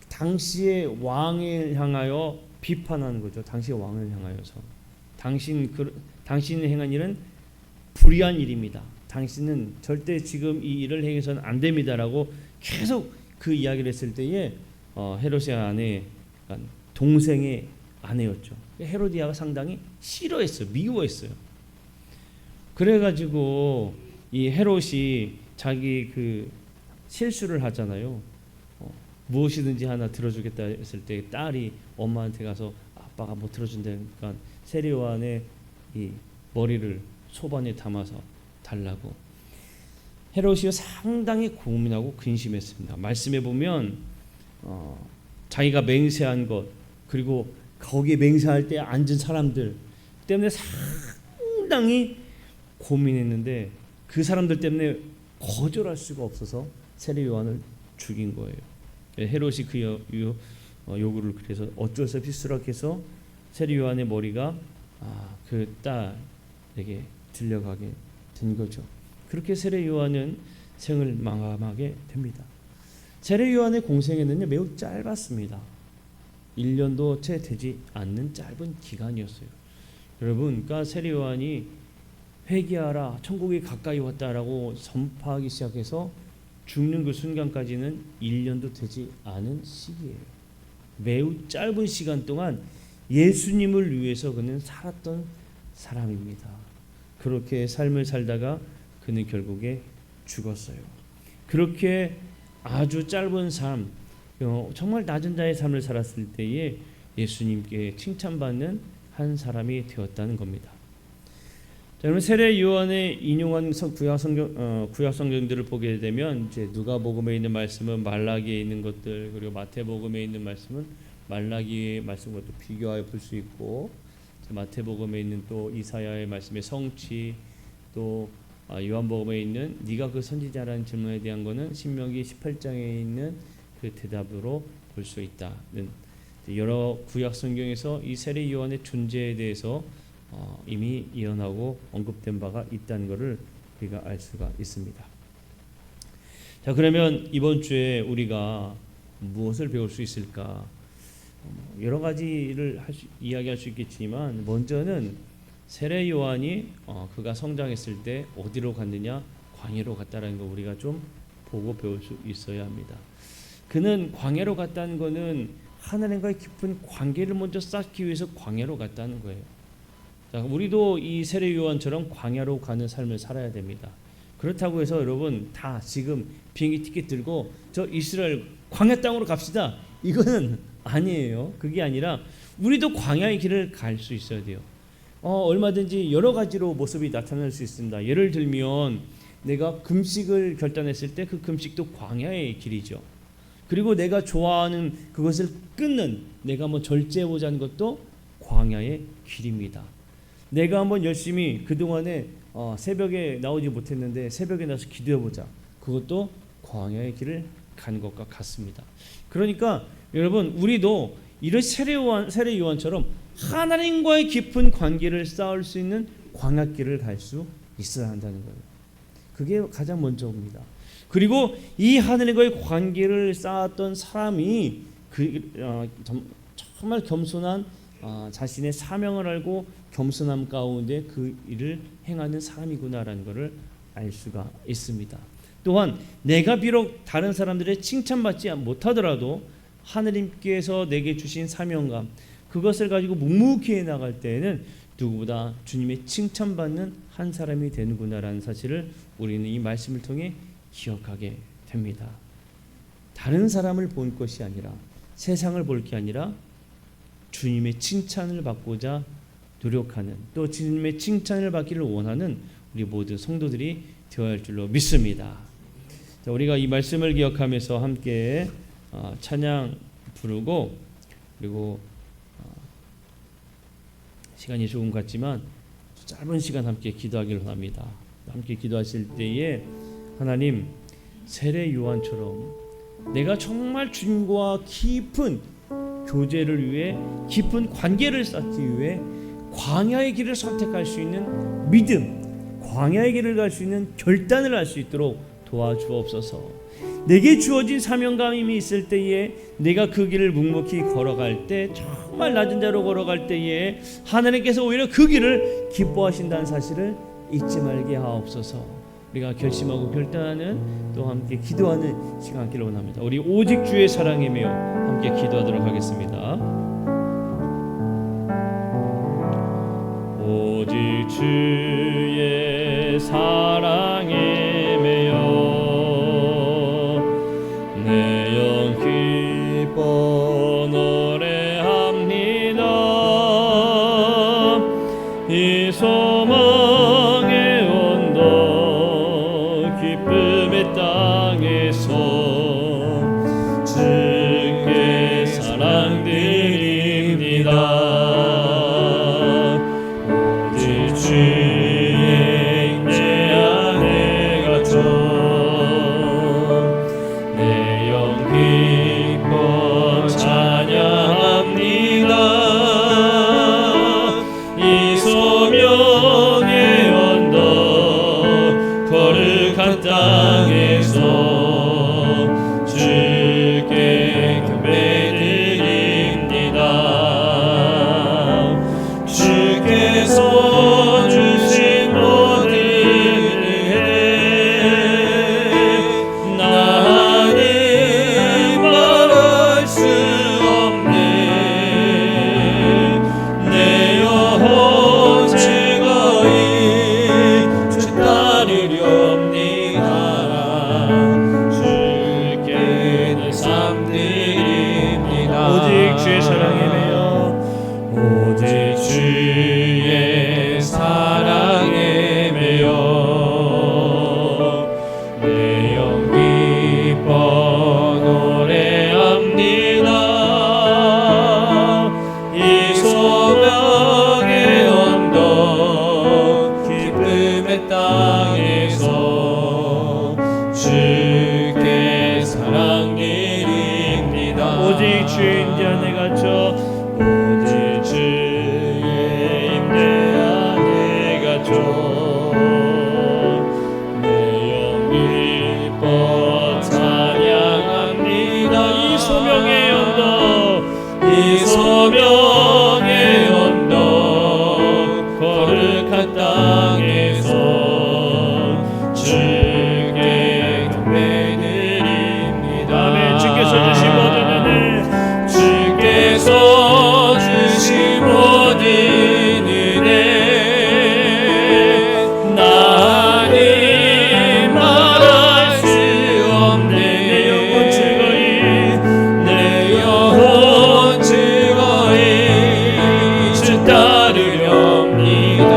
당시의 왕을 향하여 비판하는 거죠. 당시의 왕을 향하여서 당신이 행한 일은 불의한 일입니다. 당신은 절대 지금 이 일을 행해서는 안 됩니다라고 계속 그 이야기를 했을 때에 헤롯의 아내, 동생의 아내였죠. 헤로디아가 상당히 싫어했어요. 미워했어요. 그래가지고 이 헤롯이 자기 그 실수를 하잖아요. 무엇이든지 하나 들어주겠다 했을 때 딸이 엄마한테 가서 아빠가 못 들어준다니까 세례 요한의 이 머리를 소반에 담아서 달라고. 헤롯이 상당히 고민하고 근심했습니다. 말씀해 보면 자기가 맹세한 것, 그리고 거기에 맹세할 때 앉은 사람들 때문에 상당히 고민했는데, 그 사람들 때문에 거절할 수가 없어서 세례 요한을 죽인 거예요. 헤롯이 그 요구를 그래서 어쩔 수 없이 수락해서 세례 요한의 머리가 그 딸에게 들려가게 된 거죠. 그렇게 세례 요한은 생을 마감하게 됩니다. 세례 요한의 공생애는요 매우 짧았습니다. 1년도 채 되지 않는 짧은 기간이었어요. 여러분, 그러니까 세례 요한이 회개하라, 천국이 가까이 왔다라고 선포하기 시작해서 죽는 그 순간까지는 1년도 되지 않은 시기예요. 매우 짧은 시간 동안 예수님을 위해서 그는 살았던 사람입니다. 그렇게 삶을 살다가 그는 결국에 죽었어요. 그렇게 아주 짧은 삶, 정말 낮은 자의 삶을 살았을 때에 예수님께 칭찬받는 한 사람이 되었다는 겁니다. 자, 여러분 세례 요한의 인용한 구약 성경들을 보게 되면 이제 누가복음에 있는 말씀은 말라기에 있는 것들, 그리고 마태복음에 있는 말씀은 말라기의 말씀과 또 비교하여 볼 수 있고, 마태복음에 있는 또 이사야의 말씀의 성취, 또 요한복음에 있는 네가 그 선지자라는 질문에 대한 거는 신명기 18장에 있는 그 대답으로 볼 수 있다는 여러 구약 성경에서 이 세례 요한의 존재에 대해서 이미 예언하고 언급된 바가 있다는 것을 우리가 알 수가 있습니다. 자, 그러면 이번 주에 우리가 무엇을 배울 수 있을까? 여러 가지를 이야기할 수 있겠지만 먼저는 세례 요한이 그가 성장했을 때 어디로 갔느냐? 광야로 갔다라는 거 우리가 좀 보고 배울 수 있어야 합니다. 그는 광야로 갔다는 것은 하나님과의 깊은 관계를 먼저 쌓기 위해서 광야로 갔다는 거예요. 자, 우리도 이 세례 요한처럼 광야로 가는 삶을 살아야 됩니다. 그렇다고 해서 여러분 다 지금 비행기 티켓 들고 저 이스라엘 광야 땅으로 갑시다, 이거는 아니에요. 그게 아니라 우리도 광야의 길을 갈 수 있어야 돼요. 얼마든지 여러 가지로 모습이 나타날 수 있습니다. 예를 들면 내가 금식을 결단했을 때 그 금식도 광야의 길이죠. 그리고 내가 좋아하는 그것을 끊는, 내가 한번 절제해보자는 것도 광야의 길입니다. 내가 한번 열심히 그동안에 새벽에 나오지 못했는데 새벽에 나서 기도해보자, 그것도 광야의 길을 간 것과 같습니다. 그러니까 여러분 우리도 이런 세례 요한처럼 하나님과의 깊은 관계를 쌓을 수 있는 광야길을 갈 수 있어야 한다는 거예요. 그게 가장 먼저입니다. 그리고 이 하나님과의 관계를 쌓았던 사람이 정말 겸손한 자신의 사명을 알고 겸손함 가운데 그 일을 행하는 사람이구나라는 것을 알 수가 있습니다. 또한 내가 비록 다른 사람들의 칭찬받지 못하더라도 하느님께서 내게 주신 사명감, 그것을 가지고 묵묵히 나갈 때에는 누구보다 주님의 칭찬받는 한 사람이 되는구나라는 사실을 우리는 이 말씀을 통해 기억하게 됩니다. 다른 사람을 볼 것이 아니라, 세상을 볼 게 아니라 주님의 칭찬을 받고자 노력하는, 또 주님의 칭찬을 받기를 원하는 우리 모든 성도들이 되어야 할 줄로 믿습니다. 자, 우리가 이 말씀을 기억하면서 함께 찬양 부르고, 그리고 시간이 조금 갔지만 짧은 시간 함께 기도하기를 원합니다. 함께 기도하실 때에 하나님, 세례 요한처럼 내가 정말 주님과 깊은 교제를 위해, 깊은 관계를 쌓기 위해 광야의 길을 선택할 수 있는 믿음, 광야의 길을 갈 수 있는 결단을 할 수 있도록 도와주옵소서. 내게 주어진 사명감이 있을 때에 내가 그 길을 묵묵히 걸어갈 때, 정말 낮은 자로 걸어갈 때에 하나님께서 오히려 그 길을 기뻐하신다는 사실을 잊지 말게 하옵소서. 우리가 결심하고 결단하는, 또 함께 기도하는 시간 갖기를 원합니다. 우리 오직 주의 사랑에 매여 함께 기도하도록 하겠습니다. 오직 주의 사랑에 매여 내 영 기뻐 노래합니다. 이 소망의 언덕 기쁨의 땅에서 주께 사랑드립니다. 오직 주의 내 안에 갇혀 내 영 기뻐 찬양합니다. 이 소명의 언덕 거룩한 땅에서 주께 경배드립니다. 주의 사랑에 매여 오직 주의 사랑에 매여 내 영 기뻐 노래합니다. 이 소명의 언덕 기쁨의 땅에서 주께 사랑 드립니다. 오직 주의 임재 안에 갇혀 오직 주의 임재 안에 갇혀 내 영 기뻐 찬양합니다. 이 소명의 언덕 이 소명의 언덕 거룩한 땅에서 주께 경배드립니다. 아멘. 주께서 주신 모든 은혜 주께서 주신 모든 은혜 나니 말할 수 없네. 내 영혼 즐거이 주 따르렵니다.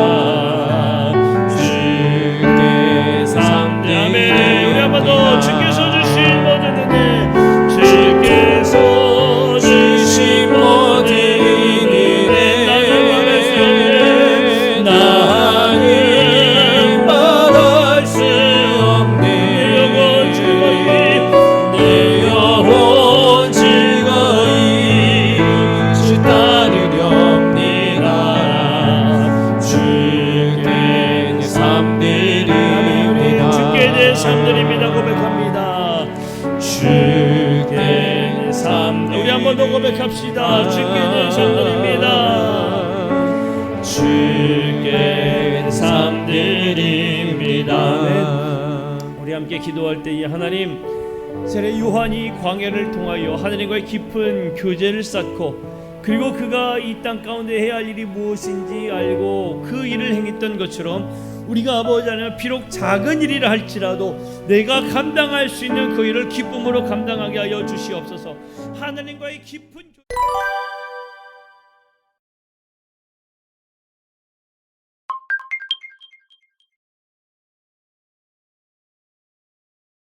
주께 아멘. 우리 삼드립니다. 한번 더 주께서 주신 모든 은혜 주께서 주신 모든 은혜 나니 말할 수 없네. 내 영혼 즐거이 주 따르렵니다. 주께 내 삶 드립니다. 주께 내 삶 드립니다 고백합니다. 주께 내 삶 우리 한 번 더 고백합시다. 주께 내 삶 드립니다. 주께 내 삶 드립니다. 우리 함께 기도할 때에 하나님 세례 요한이 광야를 통하여 하나님과의 깊은 교제를 쌓고 그리고 그가 이 땅 가운데 해야 할 일이 무엇인지 알고 그 일을 행했던 것처럼 우리가 아버지 하나님 비록 작은 일이라 할지라도 내가 감당할 수 있는 그 일을 기쁨으로 감당하게 하여 주시옵소서. 하나님과의 깊은 교제